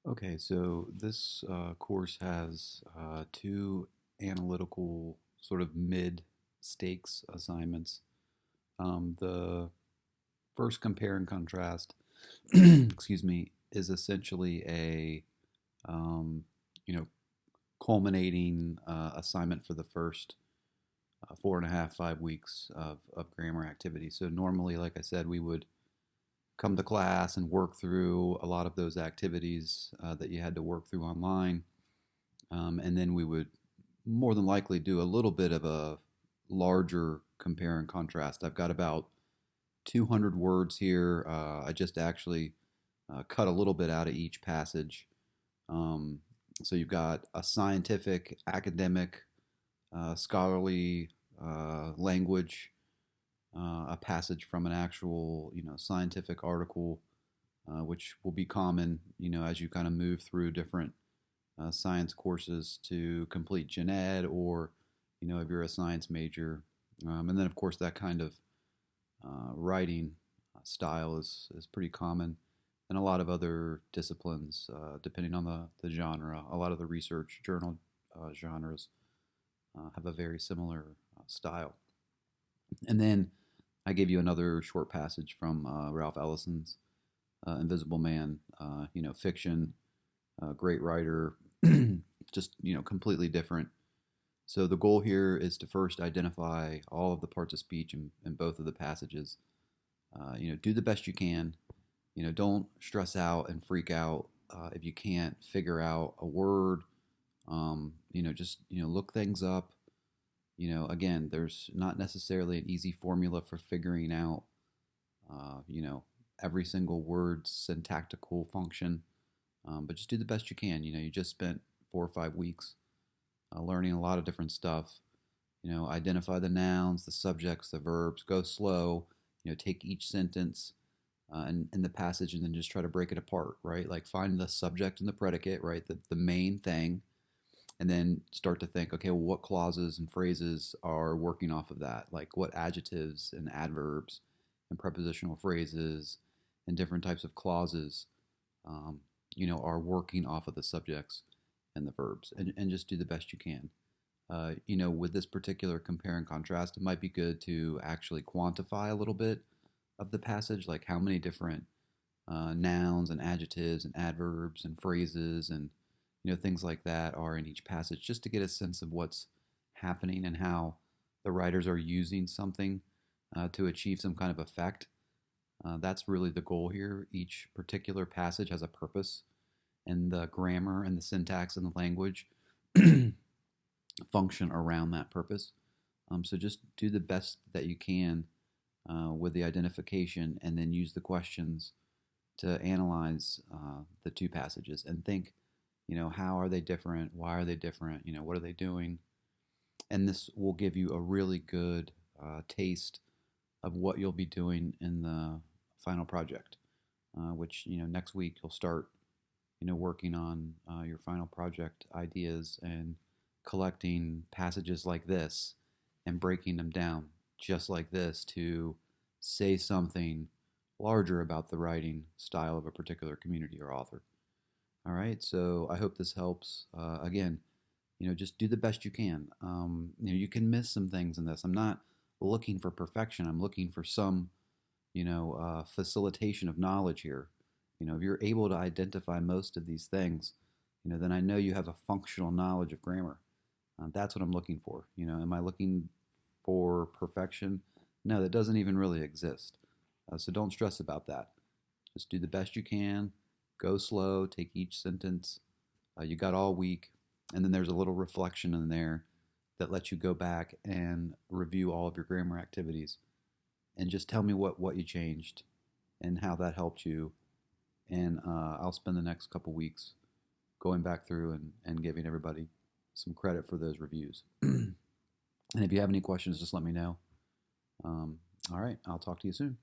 Okay, so this course has two analytical sort of mid stakes assignments. The first compare and contrast, excuse me, is essentially a um, you know culminating assignment for the first 4.5, 5 weeks of grammar activity. So normally, like I said, we would come to class and work through a lot of those activities that you had to work through online. And then we would more than likely do a little bit of a larger compare and contrast. I've got about 200 words here. I just actually cut a little bit out of each passage. Um, so you've got a scientific, academic, scholarly language, a passage from an actual, scientific article, which will be common, as you kind of move through different science courses to complete gen ed, or if you're a science major. And then of course that kind of writing style is pretty common in a lot of other disciplines, depending on the genre. A lot of the research journal genres have a very similar style. And then I gave you another short passage from Ralph Ellison's Invisible Man. Fiction, great writer, just completely different. So the goal here is to first identify all of the parts of speech in both of the passages. Do the best you can. Don't stress out and freak out if you can't figure out a word. Just look things up. Again, there's not necessarily an easy formula for figuring out, uh, you know, every single word's syntactical function. But just do the best you can. You just spent 4 or 5 weeks learning a lot of different stuff. Identify the nouns, the subjects, the verbs. Go slow. Take each sentence and in the passage and then just try to break it apart, right? Like find the subject and the predicate, right? The main thing, and then start to think, okay, well, what clauses and phrases are working off of that? Like what adjectives and adverbs and prepositional phrases and different types of clauses, um, are working off of the subjects and the verbs, and just do the best you can. With this particular compare and contrast, it might be good to actually quantify a little bit of the passage, like how many different nouns and adjectives and adverbs and phrases and things like that are in each passage, just to get a sense of what's happening and how the writers are using something to achieve some kind of effect. That's really the goal here. Each particular passage has a purpose, and the grammar and the syntax and the language function around that purpose. So just do the best that you can with the identification, and then use the questions to analyze the two passages and think, how are they different? Why are they different? What are they doing? And this will give you a really good taste of what you'll be doing in the final project, which, next week you'll start, working on your final project ideas and collecting passages like this and breaking them down just like this to say something larger about the writing style of a particular community or author. All right, so I hope this helps. Again, just do the best you can. You can miss some things in this. I'm not looking for perfection. I'm looking for some, facilitation of knowledge here. If you're able to identify most of these things, then I know you have a functional knowledge of grammar. That's what I'm looking for. Am I looking for perfection? No, that doesn't even really exist. So don't stress about that. Just do the best you can. Go slow. Take each sentence. You got all week, and then there's a little reflection in there that lets you go back and review all of your grammar activities, and just tell me what you changed and how that helped you. And I'll spend the next couple weeks going back through and giving everybody some credit for those reviews. And if you have any questions, just let me know. All right, I'll talk to you soon.